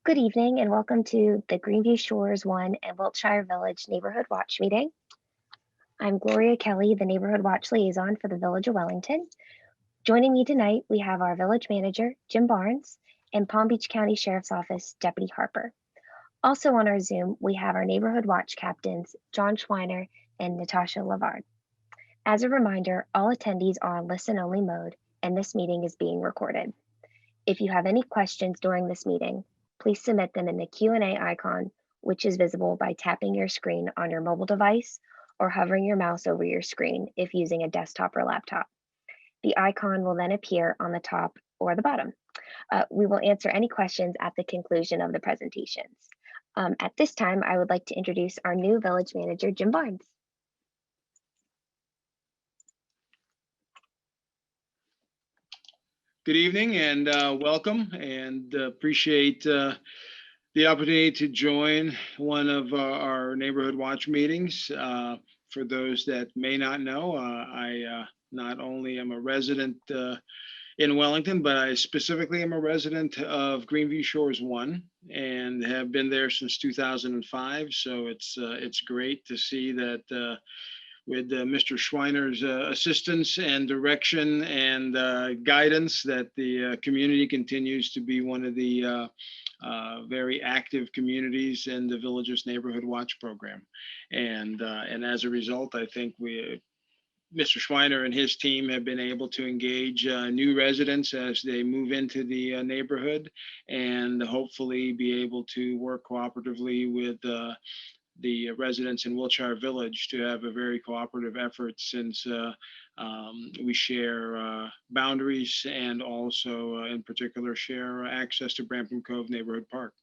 Good evening and welcome to the Greenview Shores 1 and Wiltshire Village Neighborhood Watch meeting. I'm Gloria Kelly, the Neighborhood Watch Liaison for the Village of Wellington. Joining me tonight, we have our Village Manager, Jim Barnes, and Palm Beach County Sheriff's Office Deputy Harper. Also on our Zoom, we have our Neighborhood Watch Captains, John Schweiner and Natasha Lavard. As a reminder, all attendees are on listen-only mode, and this meeting is being recorded. If you have any questions during this meeting, please submit them in the Q&A icon, which is visible by tapping your screen on your mobile device or hovering your mouse over your screen if using a desktop or laptop. The icon will then appear on the top or the bottom. We will answer any questions at the conclusion of the presentations. At this time, I would like to introduce our new Village Manager, Jim Barnes. Good evening and welcome, and appreciate the opportunity to join one of our Neighborhood Watch meetings. For those that may not know, I not only am a resident in Wellington, but I specifically am a resident of Greenview Shores 1 and have been there since 2005. So it's great to see that with Mr. Schweiner's assistance and direction and guidance, that the community continues to be one of the very active communities in the Village's Neighborhood Watch program. And as a result, I think Mr. Schweiner and his team have been able to engage new residents as they move into the neighborhood, and hopefully be able to work cooperatively with the residents in Wiltshire Village to have a very cooperative effort, since we share boundaries and also in particular share access to Brampton Cove Neighborhood Park.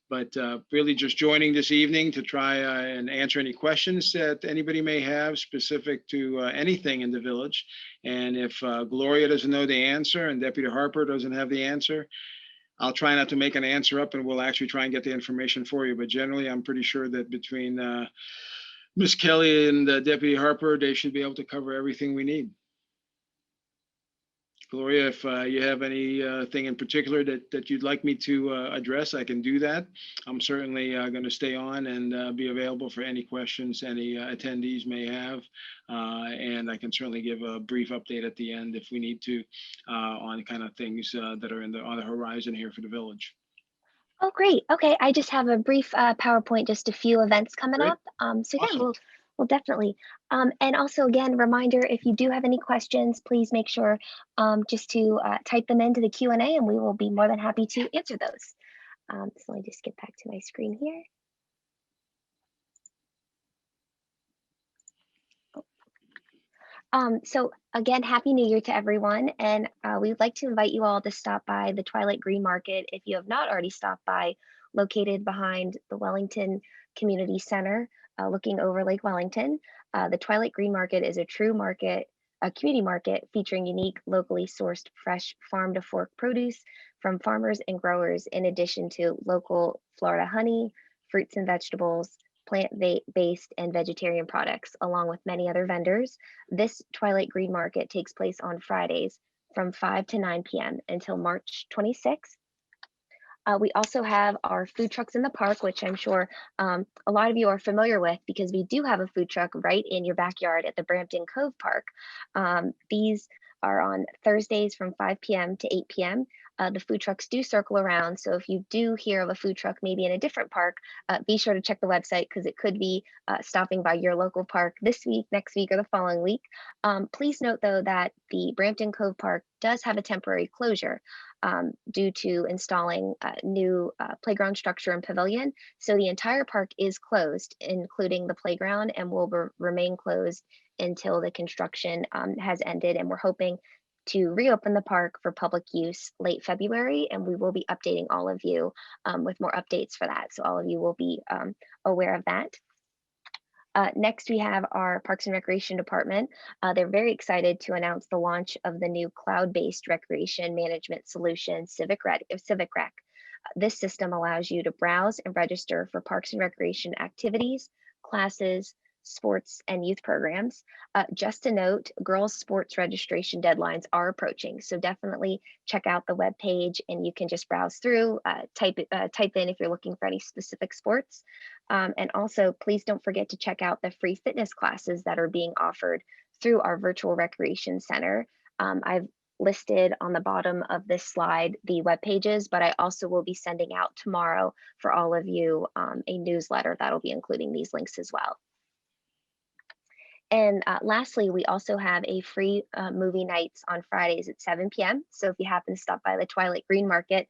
But really just joining this evening to try and answer any questions that anybody may have specific to anything in the village. And if Gloria doesn't know the answer and Deputy Harper doesn't have the answer, I'll try not to make an answer up, and we'll actually try and get the information for you. But generally, I'm pretty sure that between Ms. Kelly and Deputy Harper, they should be able to cover everything we need. Gloria, if you have anything in particular that you'd like me to address, I can do that. I'm certainly going to stay on and be available for any questions any attendees may have. And I can certainly give a brief update at the end if we need to on kind of things that are on the horizon here for the village. Oh, great. Okay, I just have a brief PowerPoint, just a few events coming Great. up. So yeah, Awesome. we'll definitely. And also, again, reminder, if you do have any questions, please make sure just to type them into the Q&A, and we will be more than happy to answer those. So let me just get back to my screen here. So again, Happy New Year to everyone. And we'd like to invite you all to stop by the Twilight Green Market if you have not already stopped by, located behind the Wellington Community Center, looking over Lake Wellington. The Twilight Green Market is a true market, a community market featuring unique, locally sourced, fresh farm to fork produce from farmers and growers, in addition to local Florida honey, fruits and vegetables, plant-based and vegetarian products, along with many other vendors. This Twilight Green Market takes place on Fridays from 5 to 9 p.m. until March 26th. We also have our food trucks in the park, which I'm sure a lot of you are familiar with, because we do have a food truck right in your backyard at the Brampton Cove Park. These are on Thursdays from 5 p.m. to 8 p.m. The food trucks do circle around, so if you do hear of a food truck maybe in a different park, be sure to check the website, because it could be stopping by your local park this week, next week, or the following week. Please note, though, that the Brampton Cove Park does have a temporary closure due to installing a new playground structure and pavilion. So the entire park is closed, including the playground, and will remain closed until the construction has ended. And we're hoping to reopen the park for public use late February, and we will be updating all of you with more updates for that. So all of you will be aware of that. Next, we have our Parks and Recreation Department. They're very excited to announce the launch of the new cloud-based recreation management solution, Civic Rec. This system allows you to browse and register for Parks and Recreation activities, classes, sports, and youth programs. Just a note, girls' sports registration deadlines are approaching, so definitely check out the webpage and you can just browse through, type in if you're looking for any specific sports. And also, please don't forget to check out the free fitness classes that are being offered through our virtual recreation center. I've listed on the bottom of this slide the web pages, but I also will be sending out tomorrow for all of you a newsletter that'll be including these links as well. And lastly, we also have a free movie nights on Fridays at 7 p.m. So if you happen to stop by the Twilight Green Market,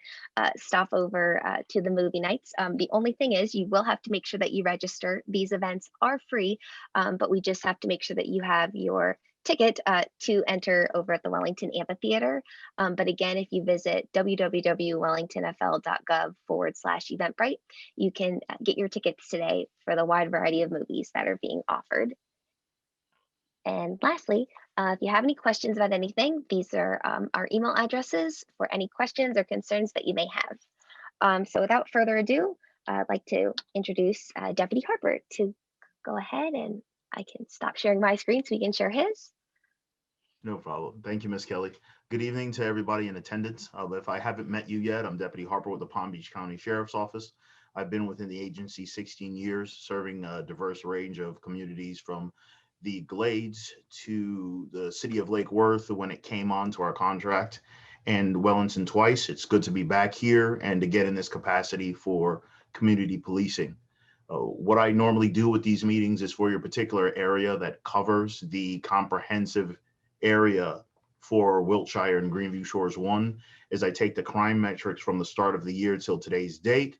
stop over to the movie nights. The only thing is you will have to make sure that you register. These events are free, but we just have to make sure that you have your ticket to enter over at the Wellington Amphitheater. But again, if you visit www.wellingtonfl.gov/Eventbrite, you can get your tickets today for the wide variety of movies that are being offered. And lastly, if you have any questions about anything, these are our email addresses for any questions or concerns that you may have. So without further ado, I'd like to introduce Deputy Harper to go ahead, and I can stop sharing my screen so we can share his. No problem. Thank you, Ms. Kelly. Good evening to everybody in attendance. If I haven't met you yet, I'm Deputy Harper with the Palm Beach County Sheriff's Office. I've been within the agency 16 years, serving a diverse range of communities from the Glades to the city of Lake Worth when it came on to our contract, and Wellington twice. It's good to be back here and to get in this capacity for community policing. What I normally do with these meetings is for your particular area that covers the comprehensive area for Wiltshire and Greenview Shores 1 is I take the crime metrics from the start of the year till today's date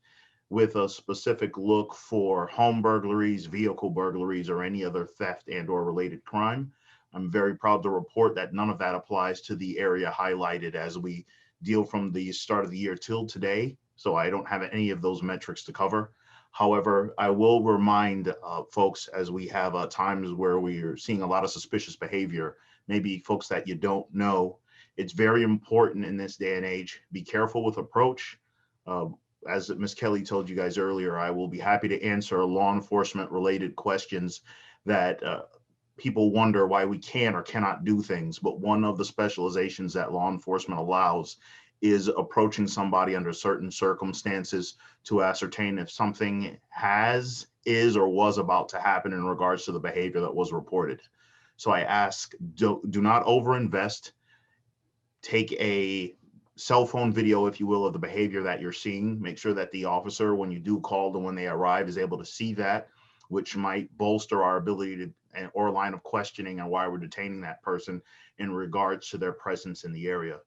with a specific look for home burglaries, vehicle burglaries, or any other theft and or related crime. I'm very proud to report that none of that applies to the area highlighted as we deal from the start of the year till today. So I don't have any of those metrics to cover. However, I will remind folks as we have times where we are seeing a lot of suspicious behavior, maybe folks that you don't know, it's very important in this day and age. Be careful with approach. As Ms. Kelly told you guys earlier, I will be happy to answer law enforcement related questions that people wonder why we can or cannot do things. But one of the specializations that law enforcement allows is approaching somebody under certain circumstances to ascertain if something is, or was about to happen in regards to the behavior that was reported. So I ask, do not overinvest. Take a cell phone video, if you will, of the behavior that you're seeing. Make sure that the officer, when you do call and when they arrive, is able to see that, which might bolster our ability to, or line of questioning and why we're detaining that person in regards to their presence in the area.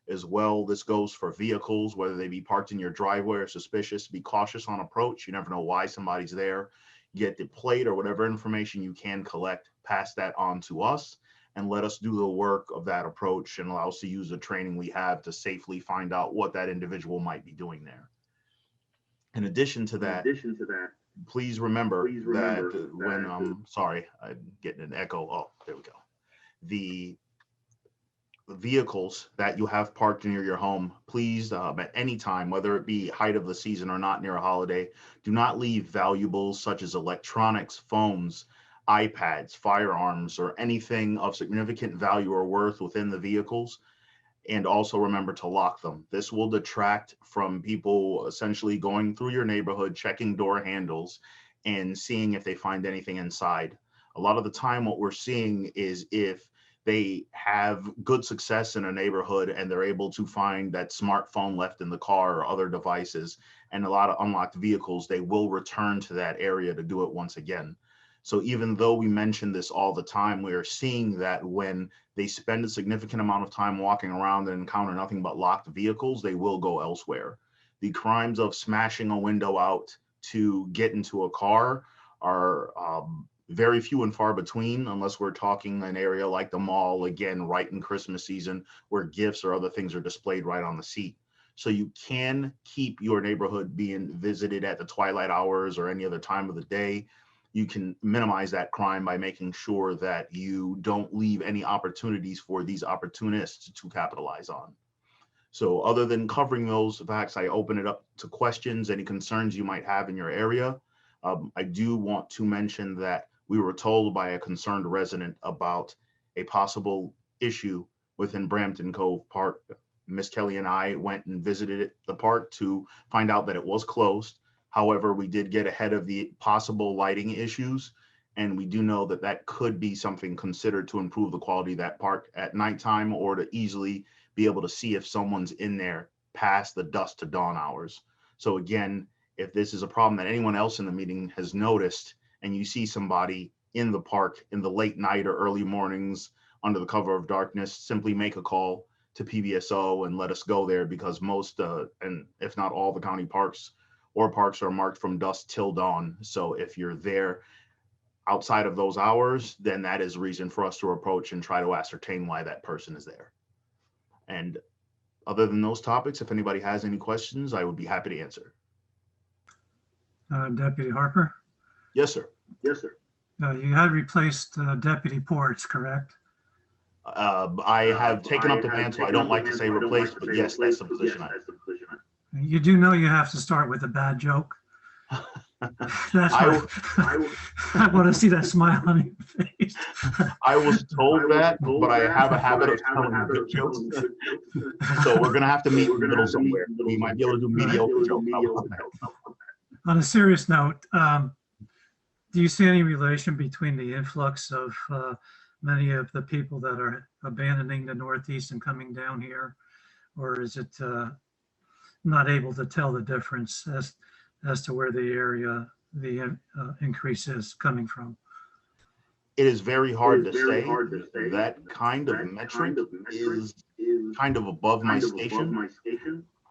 As well, this goes for vehicles, whether they be parked in your driveway or suspicious. Be cautious on approach. You never know why somebody's there. Get the plate or whatever information you can collect, pass that on to us, and let us do the work of that approach and allow us to use the training we have to safely find out what that individual might be doing there. In addition to that, please remember that when, sorry, I'm getting an echo. Oh, there we go. The vehicles that you have parked near your home, please, at any time, whether it be height of the season or not near a holiday, do not leave valuables such as electronics, phones, iPads, firearms, or anything of significant value or worth within the vehicles. And also remember to lock them. This will detract from people essentially going through your neighborhood, checking door handles and seeing if they find anything inside. A lot of the time what we're seeing is if they have good success in a neighborhood and they're able to find that smartphone left in the car or other devices and a lot of unlocked vehicles, they will return to that area to do it once again. So even though we mention this all the time, we are seeing that when they spend a significant amount of time walking around and encounter nothing but locked vehicles, they will go elsewhere. The crimes of smashing a window out to get into a car are very few and far between, unless we're talking an area like the mall, again, right in Christmas season, where gifts or other things are displayed right on the seat. So you can keep your neighborhood being visited at the twilight hours or any other time of the day. You can minimize that crime by making sure that you don't leave any opportunities for these opportunists to capitalize on. So other than covering those facts, I open it up to questions, any concerns you might have in your area. I do want to mention that we were told by a concerned resident about a possible issue within Brampton Cove Park. Miss Kelly and I went and visited the park to find out that it was closed. However, we did get ahead of the possible lighting issues, and we do know that that could be something considered to improve the quality of that park at nighttime, or to easily be able to see if someone's in there past the dusk to dawn hours. So again, if this is a problem that anyone else in the meeting has noticed, and you see somebody in the park in the late night or early mornings under the cover of darkness, simply make a call to PBSO and let us go there, because most, and if not all, the county parks are marked from dusk till dawn. So if you're there outside of those hours, then that is reason for us to approach and try to ascertain why that person is there. And other than those topics, if anybody has any questions, I would be happy to answer. Deputy Harper? Yes, sir. Yes, sir. You had replaced Deputy Ports, correct? I have taken up the mantle. I don't like to say replaced, but yes, that's the position. You do know you have to start with a bad joke. That's why I want to see that smile on your face. I was told that, but I have a habit of telling good jokes. So we're going to have to meet in the middle somewhere. We might be able to do mediocre jokes. On a serious note, do you see any relation between the influx of many of the people that are abandoning the Northeast and coming down here? Or is it not able to tell the difference as to where the area, the increase is coming from? It is very hard to say. That kind of metric is kind of above my station.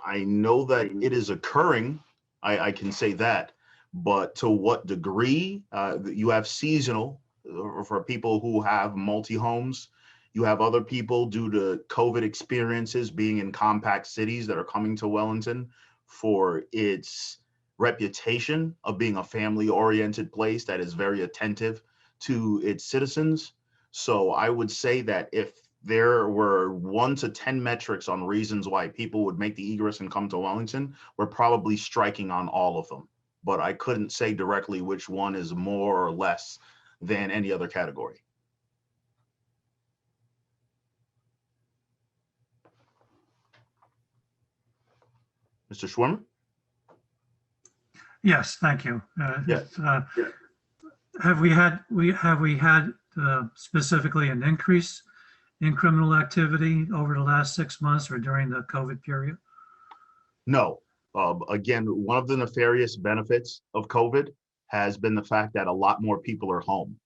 I know that it is occurring. I can say that. But to what degree? You have seasonal for people who have multi-homes. You have other people due to COVID experiences being in compact cities that are coming to Wellington for its reputation of being a family-oriented place that is very attentive to its citizens. So I would say that if there were 1 to 10 metrics on reasons why people would make the egress and come to Wellington, we're probably striking on all of them. But I couldn't say directly which one is more or less than any other category. Mr. Schwimmer? Yes, thank you. Yes. Have we had specifically an increase in criminal activity over the last 6 months or during the COVID period? No. Again, one of the nefarious benefits of COVID has been the fact that a lot more people are home.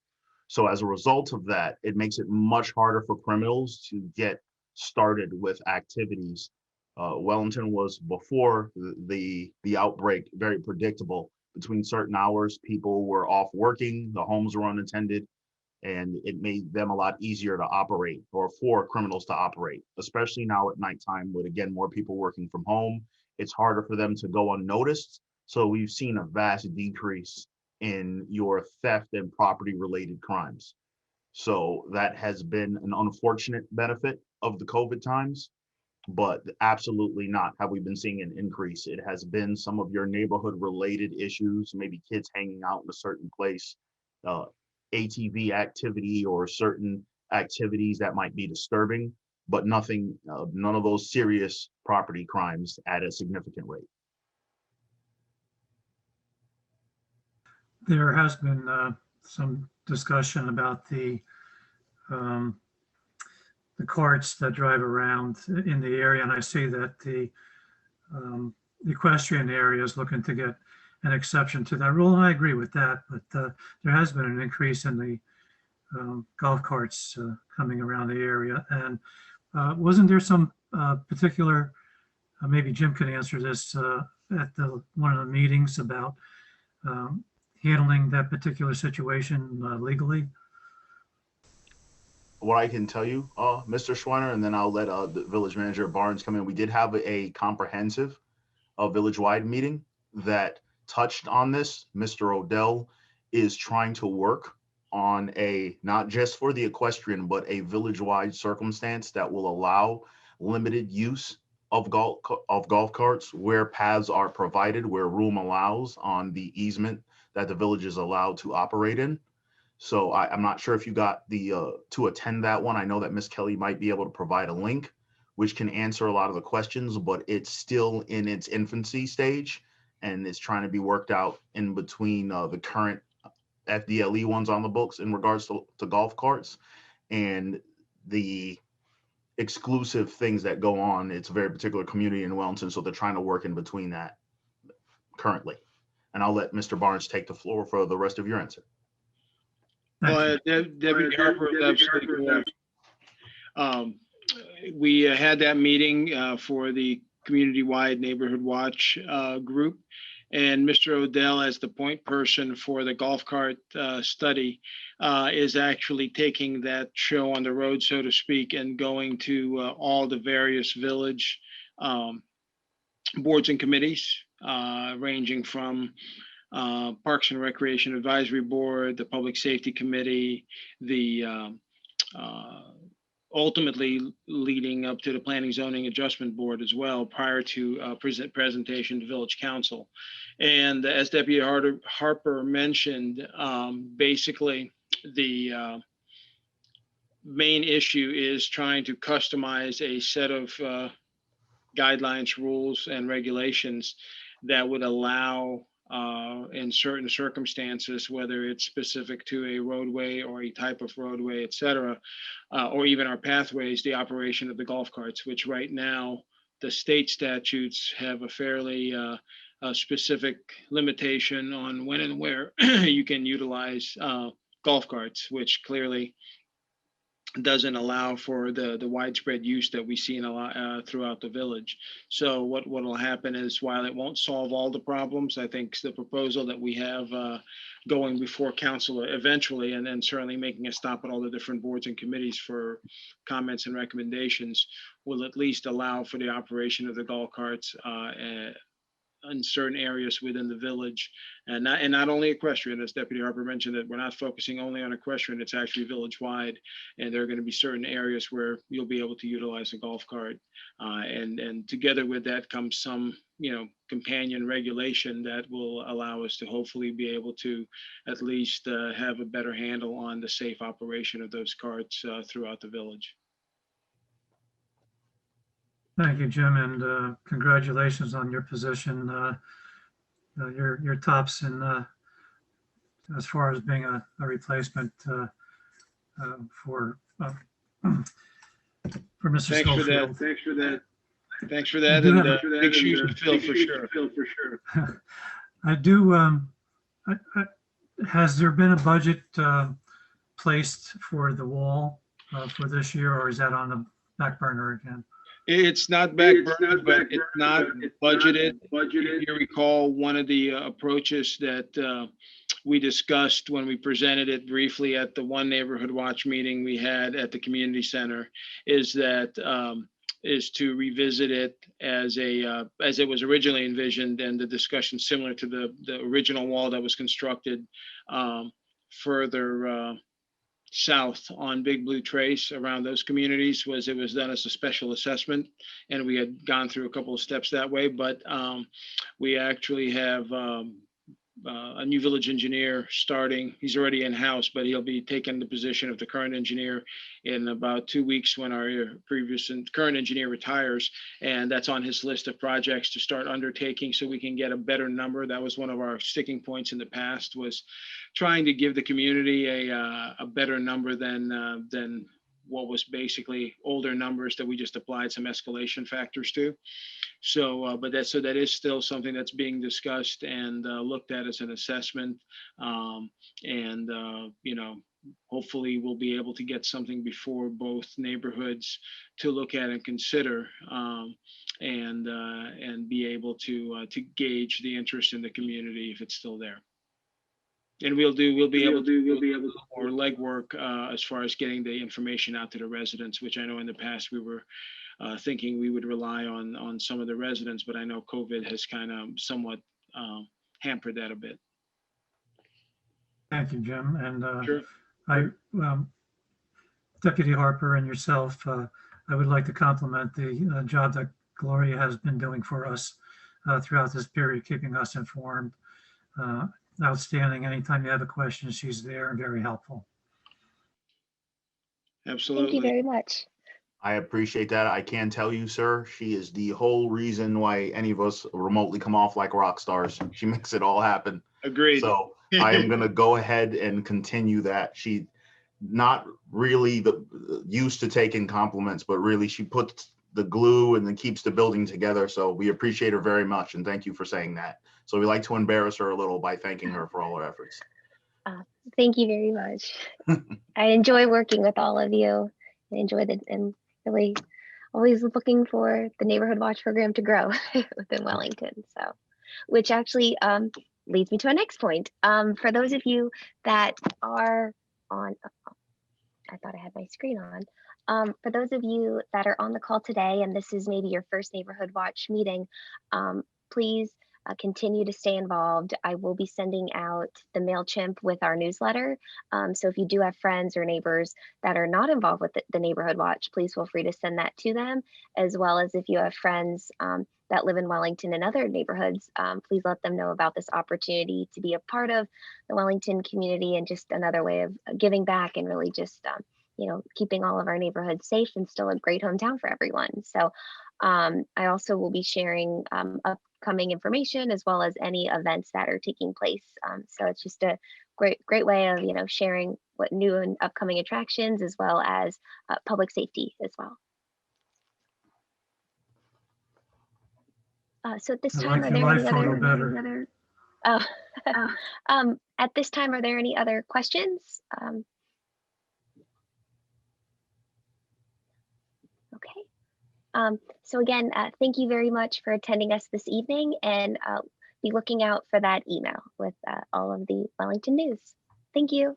So as a result of that, it makes it much harder for criminals to get started with activities. Wellington was, before the outbreak, very predictable. Between certain hours, people were off working, the homes were unattended, and it made them a lot easier to operate, or for criminals to operate, especially now at nighttime with, again, more people working from home. It's harder for them to go unnoticed. So we've seen a vast decrease in your theft and property related crimes. So that has been an unfortunate benefit of the COVID times, but absolutely not have we been seeing an increase. It has been some of your neighborhood related issues, maybe kids hanging out in a certain place, ATV activity or certain activities that might be disturbing, but nothing, none of those serious property crimes at a significant rate. There has been some discussion about the carts that drive around in the area, and I see that the equestrian area is looking to get an exception to that rule, and I agree with that. But there has been an increase in the golf carts coming around the area, and wasn't there some particular? Maybe Jim can answer this at one of the meetings about handling that particular situation legally. What I can tell you, Mr. Schweiner, and then I'll let the village manager Barnes come in. We did have a comprehensive village-wide meeting that touched on this. Mr. Odell is trying to work on a, not just for the equestrian, but a village-wide circumstance that will allow limited use of golf carts where paths are provided, where room allows on the easement that the village is allowed to operate in. So I'm not sure if you got the to attend that one. I know that Miss Kelly might be able to provide a link which can answer a lot of the questions, but it's still in its infancy stage and it's trying to be worked out in between the current FDLE ones on the books in regards to golf carts and the exclusive things that go on. It's a very particular community in Wellington, so they're trying to work in between that currently. And I'll let Mr. Barnes take the floor for the rest of your answer. Thank you. Deputy Harper is absolutely correct. We had that meeting for the community-wide neighborhood watch group, and Mr. Odell, as the point person for the golf cart study, is actually taking that show on the road, so to speak, and going to all the various village boards and committees, ranging from Parks and Recreation Advisory Board, the Public Safety Committee, the ultimately leading up to the Planning Zoning Adjustment Board as well, prior to presentation to Village Council. And as Deputy Harper mentioned, basically the main issue is trying to customize a set of guidelines, rules, and regulations that would allow in certain circumstances, whether it's specific to a roadway or a type of roadway, et cetera, or even our pathways, the operation of the golf carts, which right now the state statutes have a fairly specific limitation on when and where you can utilize golf carts, which clearly doesn't allow for the widespread use that we see in a lot throughout the village. So what will happen is, while it won't solve all the problems, I think the proposal that we have going before council eventually, and then certainly making a stop at all the different boards and committees for comments and recommendations, will at least allow for the operation of the golf carts in certain areas within the village, and not only equestrian, as Deputy Harper mentioned, that we're not focusing only on equestrian, it's actually village wide, and there are going to be certain areas where you'll be able to utilize a golf cart, and together with that comes some companion regulation that will allow us to hopefully be able to at least have a better handle on the safe operation of those carts throughout the village. Thank you, Jim, and congratulations on your position. Your tops in as far as being a replacement for Mr. Schofield. Thanks for that. And big shoes to fill for sure. I do. Has there been a budget placed for the wall for this year, or is that on the back burner again? It's not back burner, but it's not budgeted. If you recall, one of the approaches that we discussed when we presented it briefly at the one neighborhood watch meeting we had at the community center is to revisit it as it was originally envisioned, and the discussion similar to the original wall that was constructed further south on Big Blue Trace around those communities. It was done as a special assessment, and we had gone through a couple of steps that way, but we actually have a new village engineer starting. He's already in-house, but he'll be taking the position of the current engineer in about 2 weeks when our previous and current engineer retires, and that's on his list of projects to start undertaking so we can get a better number. That was one of our sticking points in the past, was trying to give the community a better number than what was basically older numbers that we just applied some escalation factors to. So, but that is still something that's being discussed and looked at as an assessment. Hopefully we'll be able to get something before both neighborhoods to look at and consider, and be able to gauge the interest in the community if it's still there. And we'll be able to do more legwork as far as getting the information out to the residents, which I know in the past we were thinking we would rely on some of the residents, but I know COVID has kind of somewhat hampered that a bit. Thank you, Jim. And Sure. Deputy Harper and yourself, I would like to compliment the job that Gloria has been doing for us throughout this period, keeping us informed. outstanding. Anytime you have a question, she's there and very helpful. Thank you Absolutely. very much. I appreciate that. I can tell you, sir, she is the whole reason why any of us remotely come off like rock stars. She makes it all happen. Agreed. So I am going to go ahead and continue that. She not really used to taking compliments, but really she puts the glue and then keeps the building together. So we appreciate her very much. And thank you for saying that. So we like to embarrass her a little by thanking her for all her efforts. Thank you very much. I enjoy working with all of you. I enjoyed it and really always looking for the Neighborhood Watch program to grow within Wellington. So, which actually leads me to our next point. For those of you that are on, I thought I had my screen on. For those of you that are on the call today, and this is maybe your first Neighborhood Watch meeting, please continue to stay involved. I will be sending out the MailChimp with our newsletter. So if you do have friends or neighbors that are not involved with the Neighborhood Watch, please feel free to send that to them, as well as if you have friends that live in Wellington and other neighborhoods, please let them know about this opportunity to be a part of the Wellington community and just another way of giving back and really just keeping all of our neighborhoods safe and still a great hometown for everyone. So I also will be sharing upcoming information as well as any events that are taking place. So it's just a great way of sharing what new and upcoming attractions as well as public safety as well. So at this I time, like are your there live any photo other? better. At this time, are there any other questions? Okay. So again, thank you very much for attending us this evening, and be looking out for that email with all of the Wellington news. Thank you.